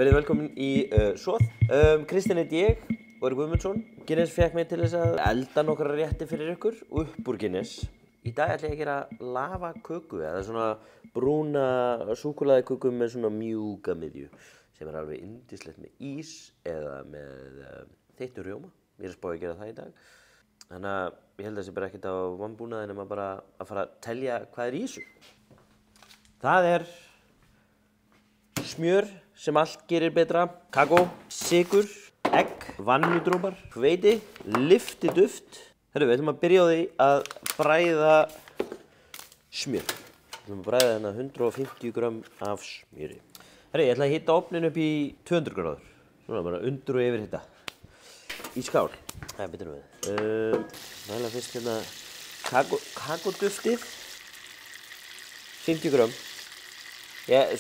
Verið velkomin í Soð. Kristinn heiti ég og er Guðmundsson. Guinness fekk mig til þess að elda nokkra rétti fyrir ykkur upp úr Guinness. Í dag ætla ég að gera lavaköku eða svona brúna súkkulaðiköku með svona mjúka miðju sem er alveg yndislegt með ís eða með þeyttum rjóma. Ég er að spá að gera það í dag. Þannig að ég held að það sé bara ekkert á vanbúnaði nema bara að fara að telja hvað er í þessu. Það er smjör sem allt gerir betra, kakó, sykur, egg, vanilludropar, hveiti, lyftiduft. Við ætlum að byrja á því að bræða smjör. Við ætlum að bræða hérna 150 grömm af smjöri. Ég ætla að hita ofninn upp í 200 gráður. Svona bara undir og yfir hita. Í skál. Það er betur við. Það er fyrst hérna kakóduftið. 50 grömm.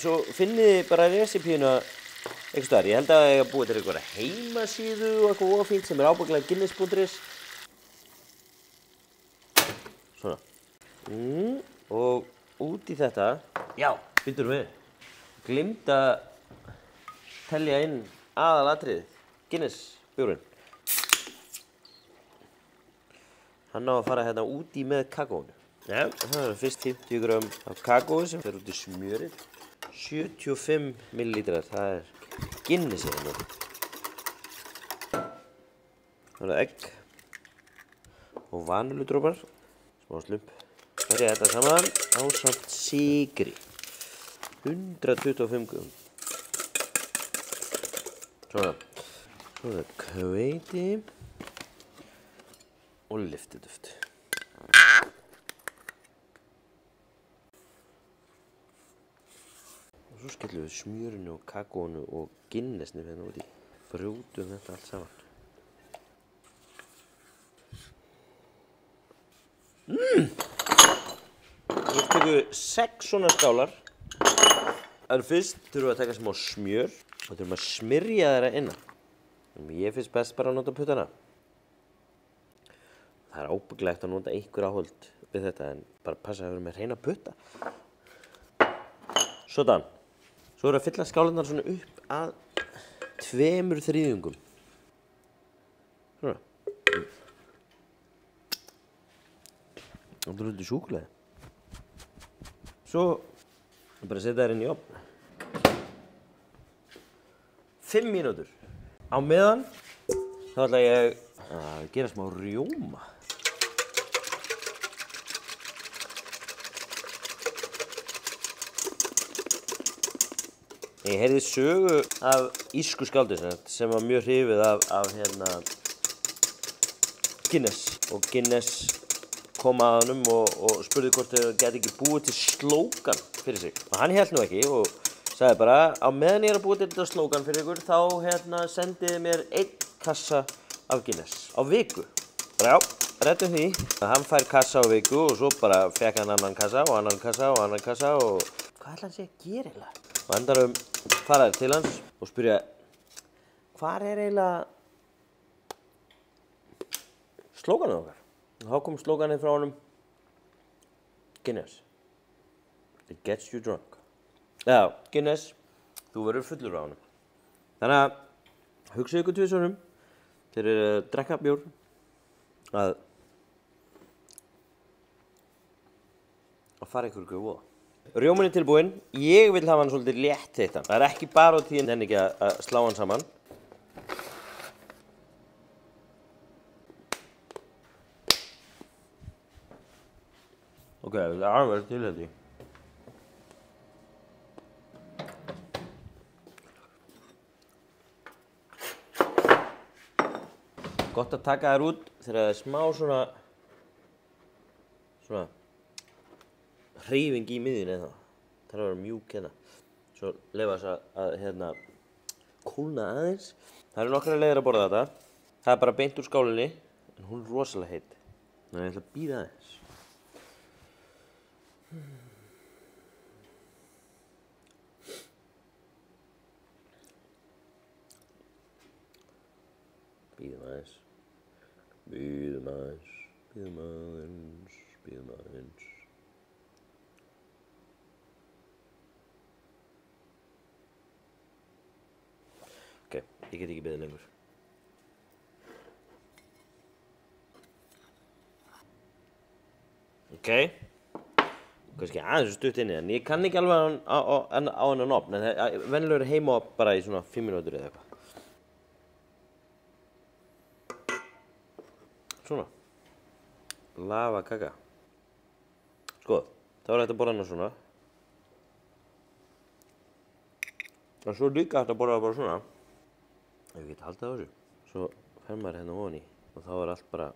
Svo finnið þið bara resepíuna einhvers staðar. Ég held að ég hef búið til einhverja heimasíðu og eitthvað ofínt sem er ábyggilega Guinness.is. Svona. Og út í þetta, já, býtum við. Gleymd að telja inn aðalatriðið, Guinness bjórinn. Hann á að fara hérna úti með kakóinu. Já, það er fyrst 50 grömm af kakói sem fer út í smjörið. 75 millilítrar, það er Guinnessið hérna. Það er egg og vanilludropar, smá slump. Berja þetta saman ásamt sykri. 125 grömm. Svona. Svo er það hveiti og lyftiduft. Og svo skellum við smjörinu og kakóinu og Guinnessinu hérna út í. Brjótum þetta allt saman. Svo tekum við 6 svona skálar. En fyrst þurfum við að taka smá smjör og þurfum að smyrja þeirra innan. Ég finnst best bara að nota puttana. Það er ábyggilegt að nota einhver áhöld við þetta en bara passa að vera með hreina putta. Svona. Svo er að fylla skálarnar svona upp að 2/3. Svona. Það er svolítið súkkulaði. Svo bara setja þær inn í ofn. 5 mínútur. Á meðan þá ætla ég að gera smá rjóma. Ég heyrði sögu af írsku skáldi sem var mjög hrifið af Guinness. Og Guinness kom að honum og spurði hvort þau gæti ekki búið til slógan fyrir sig. Og hann hélt nú ekki og sagði bara á meðan ég er að búið til þetta slógan fyrir ykkur þá sendiði mér 1 kassa af Guinness á viku. Bara já, rettum því. Hann fær kassa á viku og svo bara fekk hann annan kassa og annan kassa og annan kassa og hvað ætla hann sé að gera eiginlega? Og endarum faraði til hans og spyrja hvar er eiginlega slóganið okkar? Og þá kom slóganið frá honum Guinness. It gets you drunk. Já, Guinness, þú verður fullur á honum. Þannig að hugsið ykkur tvisvarum þegar þið að drekka bjór að fara ykkur ekki voða. Rjóminn er tilbúinn. Ég vil hafa hann svolítið létt heitan. Það er ekki bara út í henni ekki að slá hann saman. Ok, það er alveg til þetta. Gott að taka þær út þegar það er smá svona hreyfing í miðjunni þá. Það er að vera mjúk hérna. Svo leyfa þess að kólna aðeins. Það eru nokkrar leiðir að borða þetta. Það er bara beint úr skálinni, en hún er rosalega heit. Þannig að ég ætla að bíða aðeins. Bíðum aðeins. Bíðum aðeins. Bíðum aðeins. Bíðum aðeins. Ég get ekki beðið lengur. Ok. Kannski aðeins stutt inni, en ég kann ekki alveg á hennan opn, en venjulegur heima bara í svona 5 mínútur eða eitthvað. Svona. Lava kaka. Sko, þá er hægt að borða hana svona. Og svo líka hægt að borða bara svona. Ef ég get haldið á þessu. Svo fer maður hérna ofan í og þá er allt bara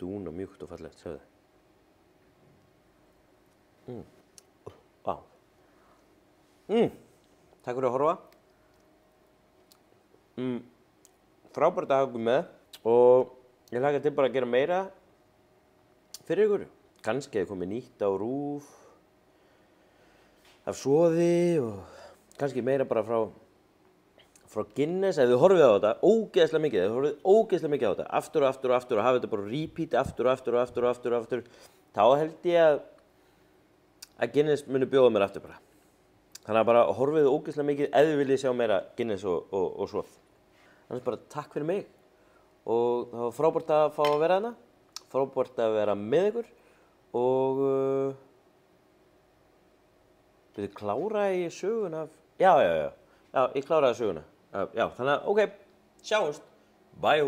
dún og mjúkt og fallegt, sjáðu. Vá. Takk fyrir að horfa. Frábært að hafa ykkur með og ég hlakka til bara að gera meira fyrir ykkur. Kannski hefði komið nýtt á RÚV af soði og kannski meira bara frá Guinness. Ef þið horfið á þetta ógeðslega mikið, á þetta aftur og aftur og hafið þetta bara repeat aftur, þá held ég að Guinness muni bjóða mér aftur bara. Þannig að bara horfið ógeðslega mikið ef þið viljið sjá meira Guinness og svo. Annars bara takk fyrir mig og það var frábært að fá að vera þarna, frábært að vera með ykkur og við kláraði ég söguna af... Já, ég kláraði söguna. Já, þannig að, ok, sjáumst. Bye.